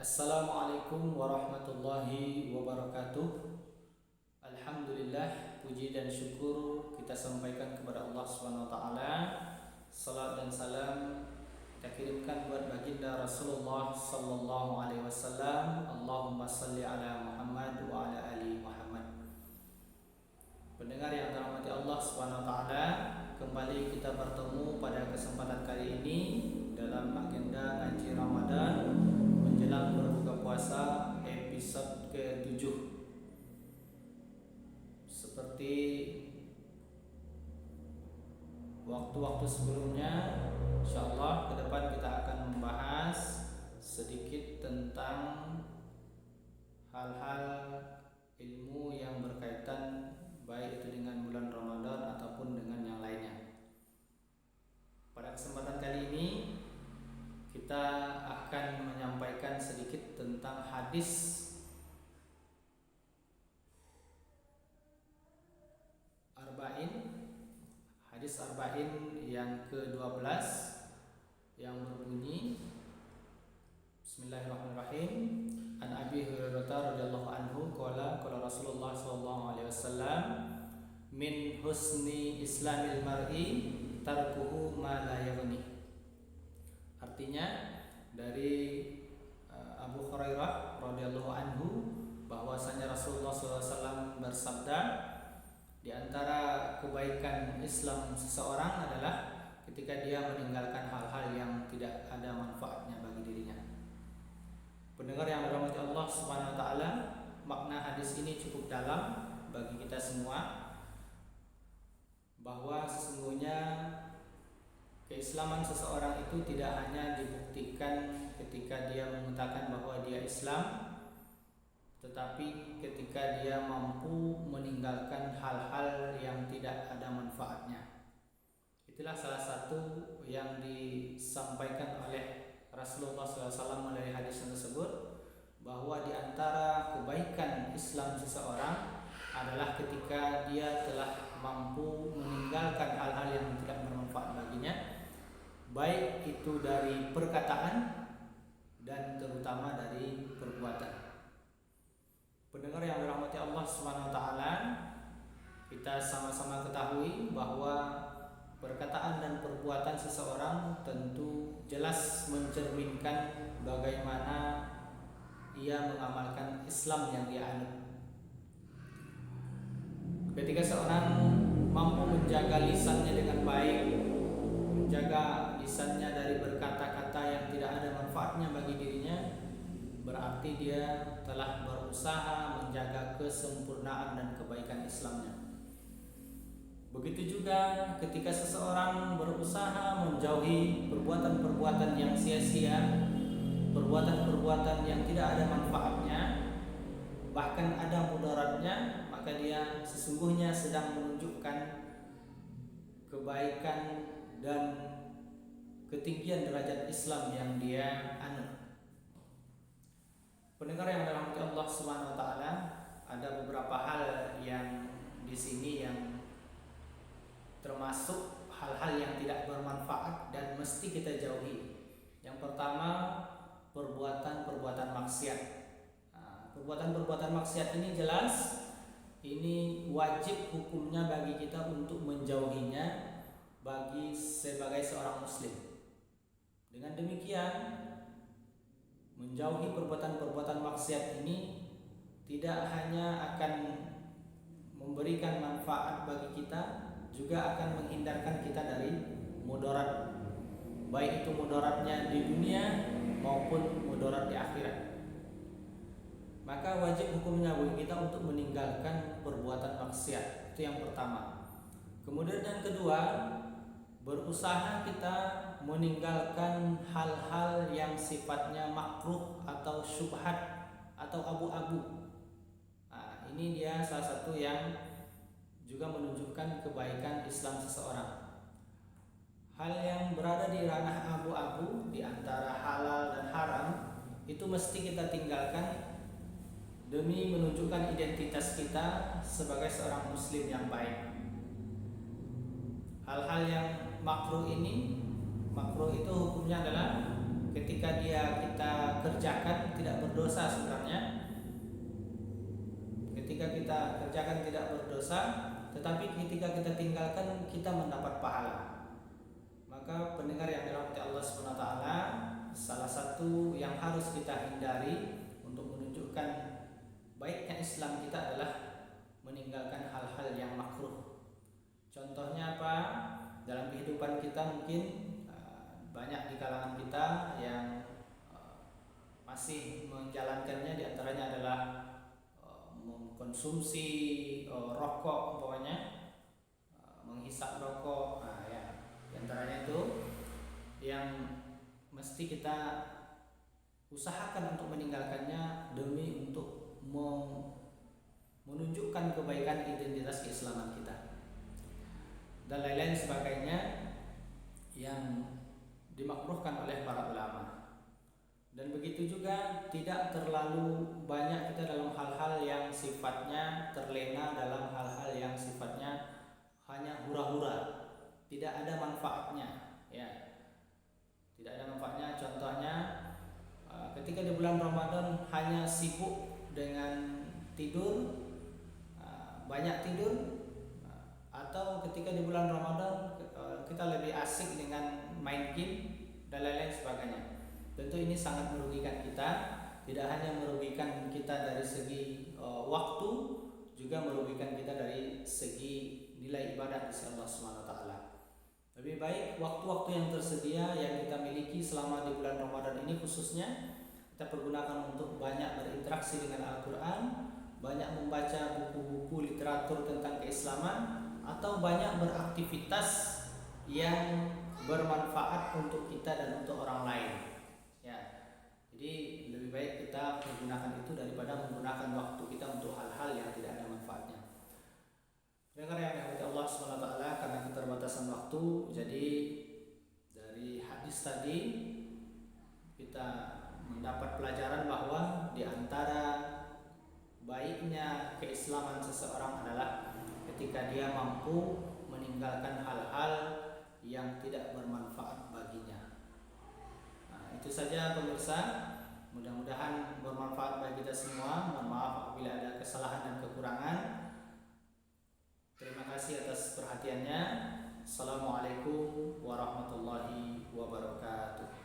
Assalamualaikum warahmatullahi wabarakatuh. Alhamdulillah, puji dan syukur kita sampaikan kepada Allah Subhanahu wa taala. Salat dan salam kita kirimkan buat baginda Rasulullah sallallahu alaihi wasallam. Allahumma salli ala Muhammad wa ala ali Muhammad. Pendengar yang dirahmati Allah Subhanahu wa taala, kembali kita bertemu pada kesempatan kali ini dalam agenda ngaji Ramadan menjelang berbuka puasa episode ke-7. Seperti waktu-waktu sebelumnya, insyaallah ke depan kita akan membahas sedikit tentang hal-hal ilmu yang berkaitan baik itu dengan bulan Ramadan ataupun dengan yang lainnya. Pada kesempatan kali ini kita akan menyampaikan sedikit tentang hadis Arba'in yang ke-12 yang berbunyi Bismillahirrahmanirrahim. An Abi Hurairah radhiyallahu anhu qala Rasulullah sallallahu alaihi wasallam min husni islamil mar'i tarkuhu ma la yaghni. Artinya dari Abu Hurairah radhiyallahu anhu bahwasanya Rasulullah SAW bersabda, di antara kebaikan Islam seseorang adalah ketika dia meninggalkan hal-hal yang tidak ada manfaatnya bagi dirinya. Pendengar yang dirahmati Allah Subhanahu wa taala, makna hadis ini cukup dalam bagi kita semua, bahwa sesungguhnya keislaman seseorang itu tidak hanya dibuktikan ketika dia mengatakan bahwa dia Islam, tetapi ketika dia mampu meninggalkan hal-hal yang tidak ada manfaatnya. Itulah salah satu yang disampaikan oleh Rasulullah SAW melalui hadis tersebut, bahwa di antara kebaikan Islam seseorang adalah ketika dia telah mampu meninggalkan hal-hal yang tidak bermanfaat baginya, baik itu dari perkataan dan terutama dari perbuatan. Pendengar yang dirahmati Allah Subhanahu wa taala, kita sama-sama ketahui bahwa perkataan dan perbuatan seseorang tentu jelas mencerminkan bagaimana ia mengamalkan Islam yang dia anut. Ketika seorang mampu menjaga lisannya dengan baik, menjaga lisannya dari berkata-kata yang tidak ada manfaatnya bagi dirinya, berarti dia telah berusaha menjaga kesempurnaan dan kebaikan Islamnya. Begitu juga ketika seseorang berusaha menjauhi perbuatan-perbuatan yang sia-sia, perbuatan-perbuatan yang tidak ada manfaatnya, bahkan ada mudaratnya, maka dia sesungguhnya sedang menunjukkan kebaikan dan ketinggian derajat Islam yang dia anut. Pendengar yang dirahmati Allah Subhanahu wa taala, ada beberapa hal yang di sini yang termasuk hal-hal yang tidak bermanfaat dan mesti kita jauhi. Yang pertama, perbuatan-perbuatan maksiat. Perbuatan-perbuatan maksiat ini jelas ini wajib hukumnya bagi kita untuk menjauhinya bagi sebagai seorang muslim. Dengan demikian, menjauhi perbuatan-perbuatan maksiat ini tidak hanya akan memberikan manfaat bagi kita, juga akan menghindarkan kita dari mudarat, baik itu mudaratnya di dunia maupun mudarat di akhirat. Maka wajib hukumnya bagi kita untuk meninggalkan perbuatan maksiat. Itu yang pertama. Kemudian yang kedua, berusaha kita meninggalkan hal-hal yang sifatnya makruh atau syubhat atau abu-abu. Ini dia salah satu yang juga menunjukkan kebaikan Islam seseorang. Hal yang berada di ranah abu-abu, di antara halal dan haram, itu mesti kita tinggalkan demi menunjukkan identitas kita sebagai seorang muslim yang baik. Hal-hal yang makruh ini, makruh itu hukumnya adalah ketika kita kerjakan tidak berdosa sebenarnya. Ketika kita kerjakan tidak berdosa, tetapi ketika kita tinggalkan kita mendapat pahala. Maka pendengar yang dirahmati Allah Subhanahu wa taala, salah satu yang harus kita hindari untuk menunjukkan baiknya Islam kita adalah meninggalkan hal-hal yang makruh. Contohnya apa? Dalam kehidupan kita mungkin banyak di kalangan kita yang masih menjalankannya, diantaranya adalah mengkonsumsi rokok, umpamanya menghisap rokok. Nah, ya, diantaranya itu yang mesti kita usahakan untuk meninggalkannya demi untuk menunjukkan kebaikan identitas keislaman kita dan lain-lain sebagainya yang dimakruhkan oleh para ulama. Dan begitu juga tidak terlalu banyak kita dalam hal-hal yang sifatnya terlena, dalam hal-hal yang sifatnya hanya hura-hura, tidak ada manfaatnya, ya, tidak ada manfaatnya. Contohnya ketika di bulan Ramadan hanya sibuk dengan tidur, banyak tidur, atau ketika di bulan Ramadan kita lebih asik dengan main game dan lain-lain sebagainya. Tentu ini sangat merugikan kita, tidak hanya merugikan kita dari segi waktu, juga merugikan kita dari segi nilai ibadah di sisi Allah Subhanahu wa taala. Lebih baik waktu-waktu yang tersedia yang kita miliki selama di bulan Ramadan ini khususnya kita pergunakan untuk banyak berinteraksi dengan Al-Qur'an, banyak membaca buku-buku literatur tentang keislaman, atau banyak beraktivitas yang bermanfaat untuk kita dan untuk orang lain. Ya, jadi lebih baik kita menggunakan itu daripada menggunakan waktu kita untuk hal-hal yang tidak ada manfaatnya. Dengar yang dirahmati Allah SWT, karena keterbatasan waktu, jadi dari hadis tadi kita mendapat pelajaran bahwa di antara baiknya keislaman seseorang adalah ketika dia mampu meninggalkan hal-hal yang tidak bermanfaat baginya. Nah, itu saja pemirsa, mudah-mudahan bermanfaat bagi kita semua. Mohon maaf apabila ada kesalahan dan kekurangan. Terima kasih atas perhatiannya. Assalamualaikum warahmatullahi wabarakatuh.